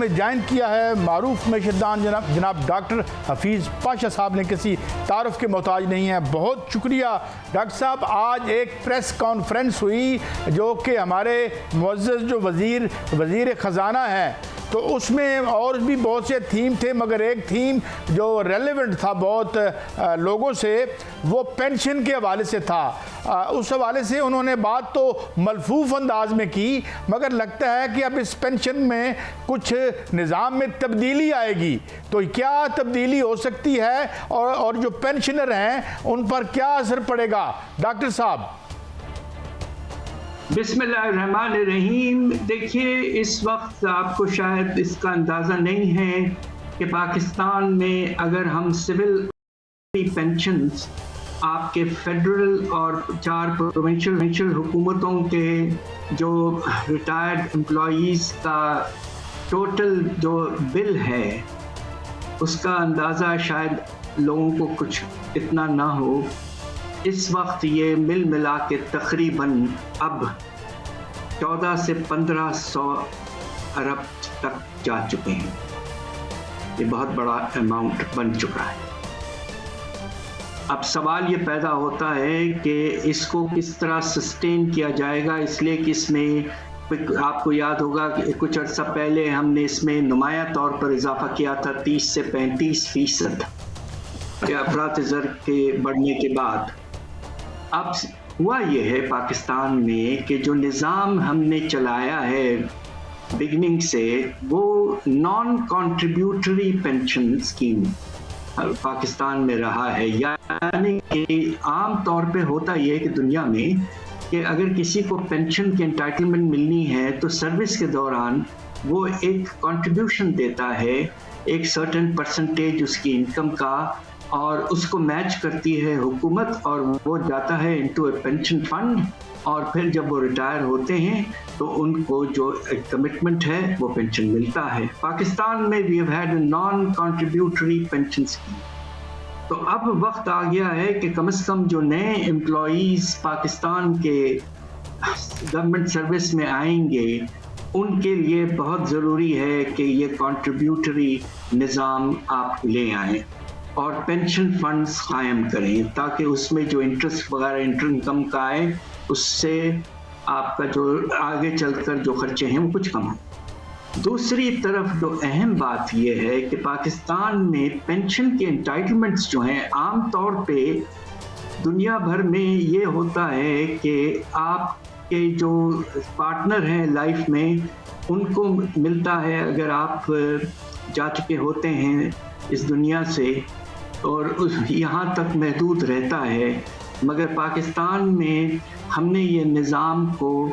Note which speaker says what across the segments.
Speaker 1: میں جوائن کیا ہے معروف معیشتدان جناب ڈاکٹر حفیظ پاشا صاحب نے کسی تعارف کے محتاج نہیں ہے. بہت شکریہ ڈاکٹر صاحب. آج ایک پریس کانفرنس ہوئی جو کہ ہمارے معزز جو وزیر خزانہ ہیں تو اس میں اور بھی بہت سے تھیم تھے مگر ایک تھیم جو ریلیونٹ تھا بہت لوگوں سے وہ پینشن کے حوالے سے تھا. اس حوالے سے انہوں نے بات تو ملفوف انداز میں کی مگر لگتا ہے کہ اب اس پینشن میں کچھ نظام میں تبدیلی آئے گی. تو کیا تبدیلی ہو سکتی ہے اور جو پینشنر ہیں ان پر کیا اثر پڑے گا ڈاکٹر صاحب؟
Speaker 2: بسم اللہ الرحمن الرحیم. دیکھیے اس وقت آپ کو شاید اس کا اندازہ نہیں ہے کہ پاکستان میں اگر ہم سول پینشنز آپ کے فیڈرل اور 4 پروونشل حکومتوں کے جو ریٹائرڈ امپلائیز کا ٹوٹل جو بل ہے اس کا اندازہ شاید لوگوں کو کچھ اتنا نہ ہو. اس وقت یہ مل ملا کے تقریباً اب 14 سے 1500 ارب تک جا چکے ہیں. یہ بہت بڑا اماؤنٹ بن چکا ہے. اب سوال یہ پیدا ہوتا ہے کہ اس کو کس طرح سسٹین کیا جائے گا، اس لیے کہ اس میں آپ کو یاد ہوگا کہ کچھ عرصہ پہلے ہم نے اس میں نمایاں طور پر اضافہ کیا تھا 30 سے 35% افراط زر کے بڑھنے کے بعد. اب ہوا یہ ہے پاکستان میں کہ جو نظام ہم نے چلایا ہے بگننگ سے وہ naan contributory pension scheme Pakistan میں رہا ہے. یعنی کہ عام طور پہ ہوتا یہ ہے کہ دنیا میں کہ اگر کسی کو پینشن کی انٹائٹلمنٹ ملنی ہے تو سروس کے دوران وہ ایک کنٹریبیوشن دیتا ہے ایک سرٹن پرسنٹیج اس کی انکم کا اور اس کو میچ کرتی ہے حکومت اور وہ جاتا ہے انٹو اے پینشن فنڈ اور پھر جب وہ ریٹائر ہوتے ہیں تو ان کو جو کمٹمنٹ ہے وہ پینشن ملتا ہے. پاکستان میں we have had a non contributory pension scheme. تو اب وقت آ گیا ہے کہ کم از کم جو نئے امپلائیز پاکستان کے گورنمنٹ سروس میں آئیں گے ان کے لیے بہت ضروری ہے کہ یہ کنٹریبیوٹری نظام آپ لے آئیں اور پینشن فنڈز قائم کریں تاکہ اس میں جو انٹرسٹ وغیرہ انٹر انکم کا آئے اس سے آپ کا جو آگے چل کر جو خرچے ہیں وہ کچھ کم ہوں. دوسری طرف جو اہم بات یہ ہے کہ پاکستان میں پینشن کے انٹائٹلمنٹس جو ہیں عام طور پہ دنیا بھر میں یہ ہوتا ہے کہ آپ کے جو پارٹنر ہیں لائف میں ان کو ملتا ہے اگر آپ جا چکے ہوتے ہیں اس دنیا سے اور یہاں تک محدود رہتا ہے. مگر پاکستان میں ہم نے یہ نظام کو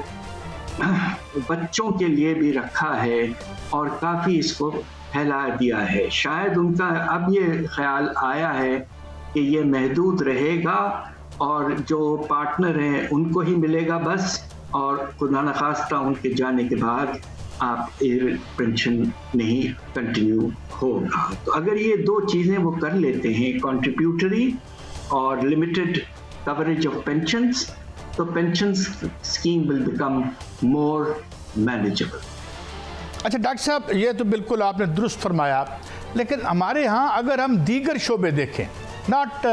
Speaker 2: بچوں کے لیے بھی رکھا ہے اور کافی اس کو پھیلا دیا ہے. شاید ان کا اب یہ خیال آیا ہے کہ یہ محدود رہے گا اور جو پارٹنر ہیں ان کو ہی ملے گا بس اور خدا نخواستہ ان کے جانے کے بعد آپ پینشن نہیں کنٹینیو ہوگا. تو اگر یہ 2 چیزیں وہ کر لیتے ہیں کنٹریبیوٹری اور لمیٹڈ کوریج آف پینشنز تو pension scheme will become more manageable.
Speaker 1: اچھا ڈاکٹر صاحب یہ تو بالکل آپ نے درست فرمایا لیکن ہمارے ہاں اگر ہم دیگر شعبے دیکھیں ناٹ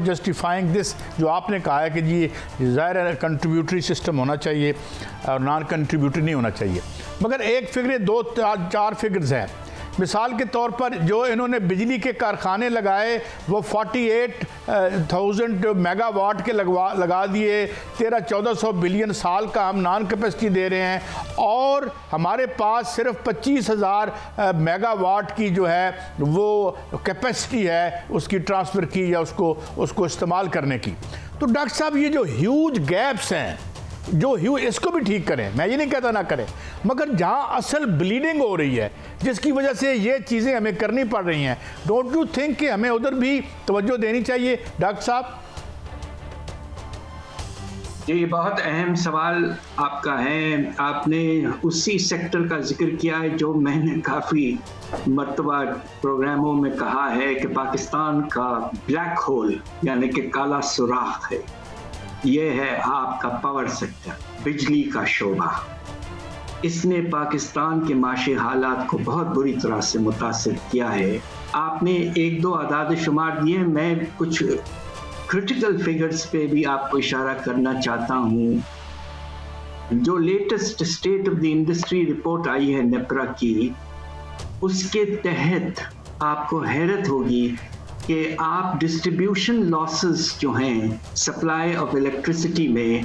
Speaker 1: جسٹیفائنگ دس جو آپ نے کہا ہے کہ جی ظاہر ہے کنٹریبیوٹری سسٹم ہونا چاہیے اور نان کنٹریبیوٹری نہیں ہونا چاہیے مگر ایک فگر 2-4 فگرز ہیں. مثال کے طور پر جو انہوں نے بجلی کے کارخانے لگائے وہ 48,000 میگا واٹ کے لگا دیے. 1300-1400 بلین سال کا ہم نان کیپیسٹی دے رہے ہیں اور ہمارے پاس صرف 25,000 میگا واٹ کی جو ہے وہ کیپیسٹی ہے اس کی ٹرانسفر کی یا اس کو استعمال کرنے کی. تو ڈاکٹر صاحب یہ جو ہیوج گیپس ہیں اس کو بھی ٹھیک کریں. میں یہ نہیں کہتا نہ کریں مگر جہاں اصل بلیڈنگ ہو رہی ہے جس کی وجہ سے یہ چیزیں ہمیں کرنی پڑ رہی ہیں ڈونٹ یو تھنک کہ ہمیں ادھر بھی توجہ دینی چاہیے ڈاکٹر صاحب؟
Speaker 2: یہ بہت اہم سوال آپ کا ہے. آپ نے اسی سیکٹر کا ذکر کیا ہے جو میں نے کافی مرتبہ پروگراموں میں کہا ہے کہ پاکستان کا بلیک ہول یعنی کہ کالا سوراخ ہے. یہ ہے آپ کا پاور سیکٹر، بجلی کا شعبہ. اس نے پاکستان کے معاشی حالات کو بہت بری طرح سے متاثر کیا ہے. آپ نے ایک دو اعداد شمار دیے, میں کچھ کرٹیکل فگرز پہ بھی آپ کو اشارہ کرنا چاہتا ہوں. جو latest state of the industry report آئی ہے نیپرا کی, اس کے تحت آپ کو حیرت ہوگی کہ آپ ڈسٹریبیوشن لاسز جو ہیں سپلائی آف الیکٹریسٹی میں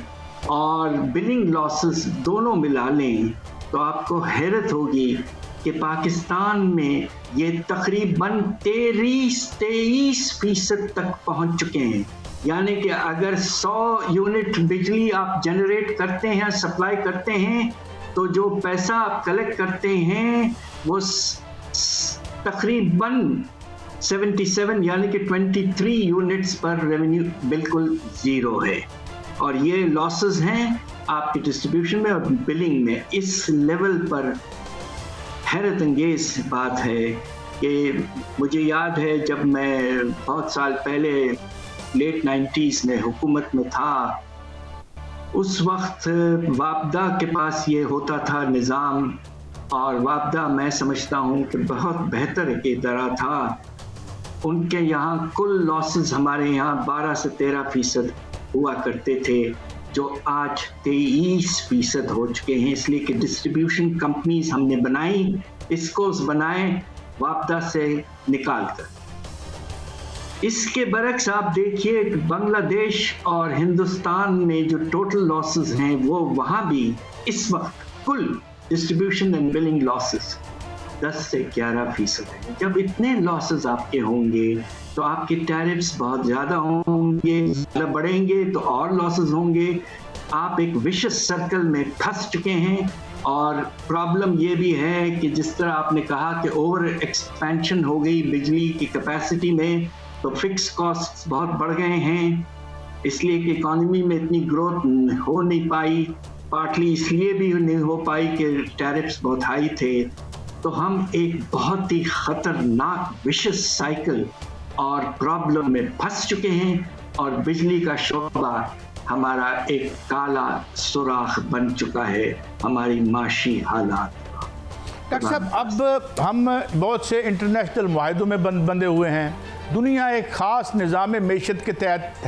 Speaker 2: اور بلنگ لاسز دونوں ملا لیں تو آپ کو حیرت ہوگی کہ پاکستان میں یہ تقریباً 23% تک پہنچ چکے ہیں. یعنی کہ اگر 100 یونٹ بجلی آپ جنریٹ کرتے ہیں, سپلائی کرتے ہیں, تو جو پیسہ آپ کلیکٹ کرتے ہیں وہ تقریباً 77 یعنی کہ 23 یونٹس پر ریونیو بالکل زیرو ہے. اور یہ لاسز ہیں آپ کی ڈسٹریبیوشن میں اور بلنگ میں. اس لیول پر حیرت انگیز بات ہے کہ مجھے یاد ہے جب میں بہت سال پہلے لیٹ 90s میں حکومت میں تھا, اس وقت وابدہ کے پاس یہ ہوتا تھا نظام, اور وابدہ میں سمجھتا ہوں کہ بہت بہتر ایک ادارہ تھا. ان کے یہاں کل لاسز ہمارے یہاں 12 سے 13% ہوا کرتے تھے, جو آج 23% ہو چکے ہیں. اس لیے کہ ڈسٹریبیوشن کمپنیز ہم نے بنائی, اسکوز بنائے وابدہ سے نکال کر. اس کے برعکس آپ دیکھیے کہ بنگلہ دیش اور ہندوستان میں جو ٹوٹل لاسز ہیں وہ وہاں بھی اس وقت کل ڈسٹریبیوشن اینڈ بلنگ لاسز 10 سے 11% ہیں. جب اتنے لاسز آپ کے ہوں گے تو آپ کے ٹیرفس بہت زیادہ ہوں گے, زیادہ بڑھیں گے تو اور لاسز ہوں گے. آپ ایک وشس سرکل میں پھنس چکے ہیں. اور پرابلم یہ بھی ہے کہ جس طرح آپ نے کہا کہ اوور ایکسپینشن ہو گئی بجلی کی کیپیسٹی میں, تو فکس کاسٹ بہت بڑھ گئے ہیں, اس لیے کہ اکانومی میں اتنی گروتھ ہو نہیں پائی. پارٹلی اس لیے بھی نہیں ہو پائی کہ ٹیرفس بہت ہائی تھے. تو ہم ایک بہت ہی خطرناک وشس سائیکل اور پرابلم میں پھنس چکے ہیں, اور بجلی کا شعبہ ہمارا ایک کالا سوراخ بن چکا ہے ہماری معاشی حالات.
Speaker 1: ڈاکٹر صاحب, اب ہم بہت سے انٹرنیشنل معاہدوں میں بندے ہوئے ہیں. دنیا ایک خاص نظام معیشت کے تحت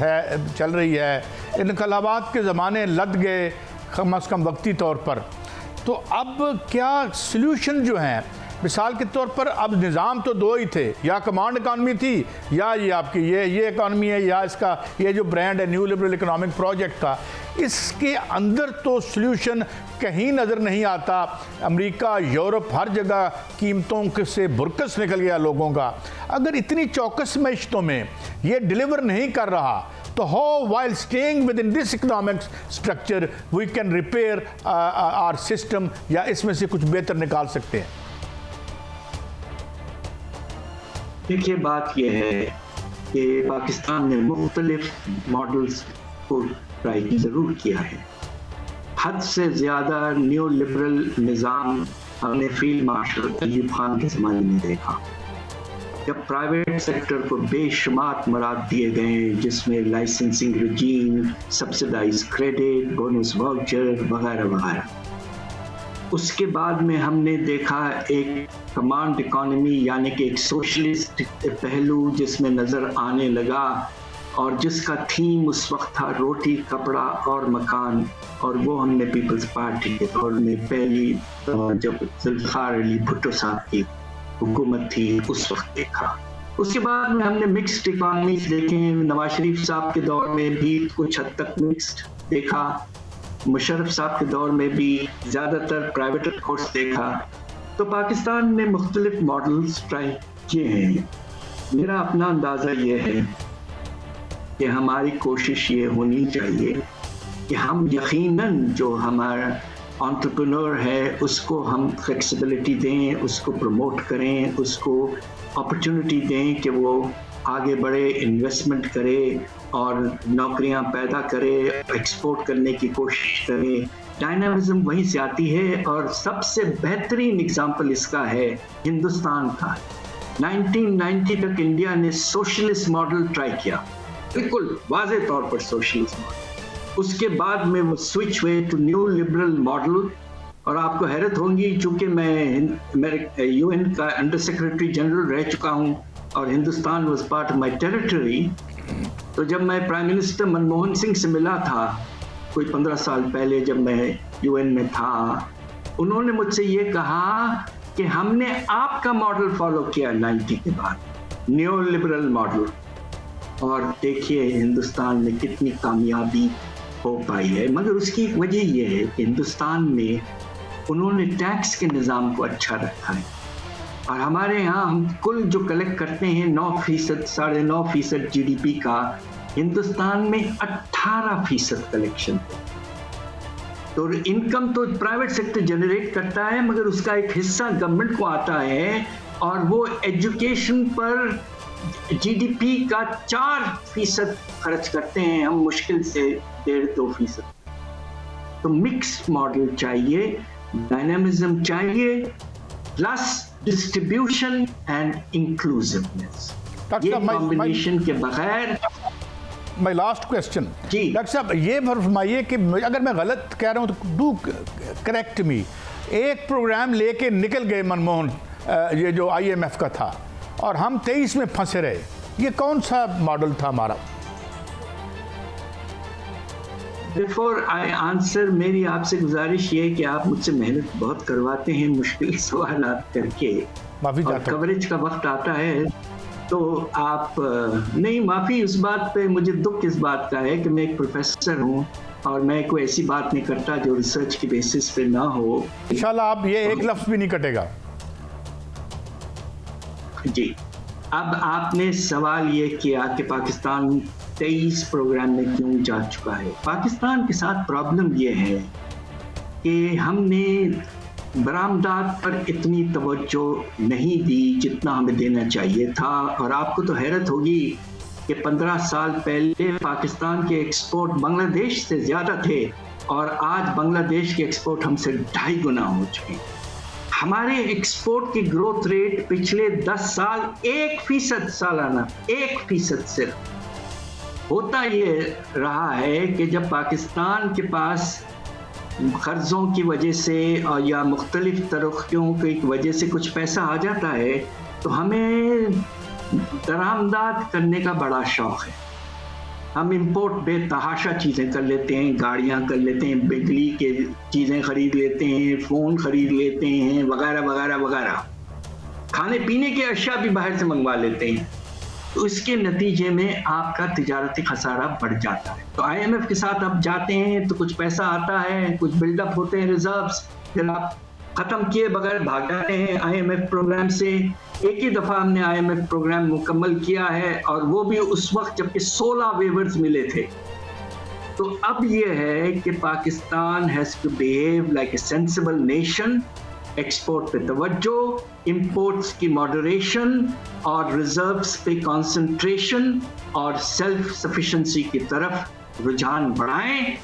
Speaker 1: چل رہی ہے. انقلابات کے زمانے لد گئے کم از کم وقتی طور پر. تو اب کیا سلیوشن جو ہیں, مثال کے طور پر اب نظام تو دو ہی تھے, یا کمانڈ اکانومی تھی یا یہ آپ کی یہ اکانومی ہے, یا اس کا یہ جو برانڈ ہے نیو لبرل اکنامک پروجیکٹ کا. اس کے اندر تو سلیوشن کہیں نظر نہیں آتا. امریکہ, یورپ, ہر جگہ قیمتوں سے برکس نکل گیا لوگوں کا. اگر اتنی چوکس معیشتوں میں یہ ڈیلیور نہیں کر رہا تو how while staying within this economic structure we can repair our system, یا اس میں سے کچھ بہتر نکال سکتے ہیں؟
Speaker 2: دیکھیے بات یہ ہے کہ پاکستان نے مختلف ماڈلز کو ٹرائی ضرور کیا ہے. حد سے زیادہ نیو لبرل نظام ہم نے فیلڈ مارشل ایوب خان کے زمانے میں دیکھا, جب پرائیویٹ سیکٹر کو بے شمار مراد دیے گئے, جس میں لائسنسنگ رجیم, سبسڈائز کریڈٹ, بونس واؤچر وغیرہ وغیرہ. اس کے بعد میں ہم نے دیکھا ایک کمانڈ اکانومی, یعنی کہ ایک سوشلسٹ پہلو جس میں نظر آنے لگا, اور جس کا تھیم اس وقت تھا روٹی, کپڑا اور مکان. اور وہ ہم نے پیپلز پارٹی کے دور میں پہلی جب ذوالفقار علی بھٹو صاحب کی حکومت تھی اس وقت دیکھا. اس کے بعد میں ہم نے مکسڈ اکانومیز دیکھیں, نواز شریف صاحب کے دور میں بھی کچھ حد تک مکسڈ دیکھا, مشرف صاحب کے دور میں بھی زیادہ تر پرائیویٹ کورس دیکھا. تو پاکستان میں مختلف ماڈلز ٹرائی کیے ہیں. میرا اپنا اندازہ یہ ہے کہ ہماری کوشش یہ ہونی چاہیے کہ ہم یقیناً جو ہمارا انٹرپرینور ہے اس کو ہم فلیکسیبلٹی دیں, اس کو پروموٹ کریں, اس کو اپرچونٹی دیں کہ وہ آگے بڑھے, انویسٹمنٹ کرے اور نوکریاں پیدا کرے, ایکسپورٹ کرنے کی کوشش کرے. ڈائنامزم وہیں سے آتی ہے, اور سب سے بہترین اگزامپل اس کا ہے ہندوستان کا. 1990 تک انڈیا نے سوشلسٹ ماڈل ٹرائی کیا, بالکل واضح طور پر سوشلسٹ ماڈل. اس کے بعد میں وہ سوئچ ہوئے ٹو نیو لبرل ماڈل, اور آپ کو حیرت ہوگی چونکہ میں UN کا انڈر سیکرٹری جنرل رہ چکا ہوں اور Hindustan was part of my territory, تو جب میں پرائم منسٹر منموہن سنگھ سے ملا تھا کوئی 15 سال پہلے جب میں UN میں تھا، انہوں نے مجھ سے یہ کہا کہ ہم نے آپ کا ماڈل فالو کیا 90 کے بعد، نیو لبرل ماڈل، اور دیکھیے ہندوستان میں کتنی کامیابی ہو پائی ہے۔ مگر اس کی ایک وجہ یہ ہے کہ ہندوستان میں انہوں نے ٹیکس کے نظام کو اچھا رکھا ہے، اور ہمارے ہاں ہم کل جو کلیکٹ کرتے ہیں 9%، 9.5% GDP کا، ہندوستان میں 18% کلیکشن ہے۔ تو انکم تو پرائیویٹ سیکٹر جنریٹ کرتا ہے مگر اس کا ایک حصہ گورنمنٹ کو آتا ہے، اور وہ ایجوکیشن پر GDP کا 4% خرچ کرتے ہیں ہم، مشکل سے 1.5-2%۔ تو مکس ماڈل چاہیے، ڈائنامزم چاہیے، پلس ڈسٹریبیوشن اینڈ انکلوزیونیس، یہ کمبینیشن کے بغیر۔
Speaker 1: مائی لاسٹ کوشچن،
Speaker 2: جی
Speaker 1: ڈاکٹر صاحب یہ فرمائیے کہ اگر میں غلط کہہ رہا ہوں تو ڈو کریکٹ می، ایک پروگرام لے کے نکل گئے منموہن، یہ جو IMF کا تھا، اور ہم 23 میں پھنسے رہے، یہ کون سا ماڈل تھا ہمارا؟
Speaker 2: بیفور آئی آنسر، میری آپ سے گزارش یہ ہے کہ آپ مجھ سے محنت بہت کرواتے ہیں مشکل سوالات کر کے،
Speaker 1: معافی
Speaker 2: اور
Speaker 1: چاہتا ہوں،
Speaker 2: کوریج کا وقت آتا ہے تو آپ نہیں، معافی اس بات پہ مجھے دکھ اس بات کا ہے کہ میں ایک پروفیسر ہوں اور میں کوئی ایسی بات نہیں کرتا جو ریسرچ کی بیسس پہ نہ ہو۔
Speaker 1: انشاءاللہ آپ یہ ایک لفظ بھی نہیں کٹے گا۔
Speaker 2: جی، اب آپ نے سوال یہ کیا کہ پاکستان 23 پروگرام میں کیوں جا چکا ہے۔ پاکستان کے ساتھ پرابلم یہ ہے کہ ہم نے برآمدات پر اتنی توجہ نہیں دی جتنا ہمیں دینا چاہیے تھا، اور آپ کو تو حیرت ہوگی کہ 15 سال پہلے پاکستان کے ایکسپورٹ بنگلہ دیش سے زیادہ تھے، اور آج بنگلہ دیش کے ایکسپورٹ ہم سے 2.5 گنا ہو چکے ہیں۔ ہمارے ایکسپورٹ کی گروتھ ریٹ پچھلے 10 سال 1% سالانہ، 1% صرف۔ ہوتا یہ رہا ہے کہ جب پاکستان کے پاس قرضوں کی وجہ سے اور یا مختلف ترقیوں کی وجہ سے کچھ پیسہ آ جاتا ہے تو ہمیں درآمدات کرنے کا بڑا شوق ہے۔ ہم امپورٹ بے تحاشا چیزیں کر لیتے ہیں، گاڑیاں کر لیتے ہیں، بجلی کے چیزیں خرید لیتے ہیں، فون خرید لیتے ہیں، وغیرہ وغیرہ وغیرہ، کھانے پینے کے اشیاء بھی باہر سے منگوا لیتے ہیں۔ تو اس کے نتیجے میں آپ کا تجارتی خسارہ بڑھ جاتا ہے۔ تو IMF کے ساتھ آپ جاتے ہیں تو کچھ پیسہ آتا ہے، کچھ بلڈ اپ ہوتے ہیں ریزروز، پھر آپ ختم کیے بغیر بھاگ جاتے ہیں IMF پروگرام سے۔ ایک ہی دفعہ ہم نے IMF پروگرام مکمل کیا ہے، اور وہ بھی اس وقت جبکہ 16 ویورز ملے تھے۔ تو اب یہ ہے کہ Pakistan has to behave like a sensible nation, export پہ توجہ، امپورٹس کی ماڈریشن اور ریزروز پہ کانسنٹریشن، اور سیلف سفیشنسی کی طرف رجحان بڑھائیں،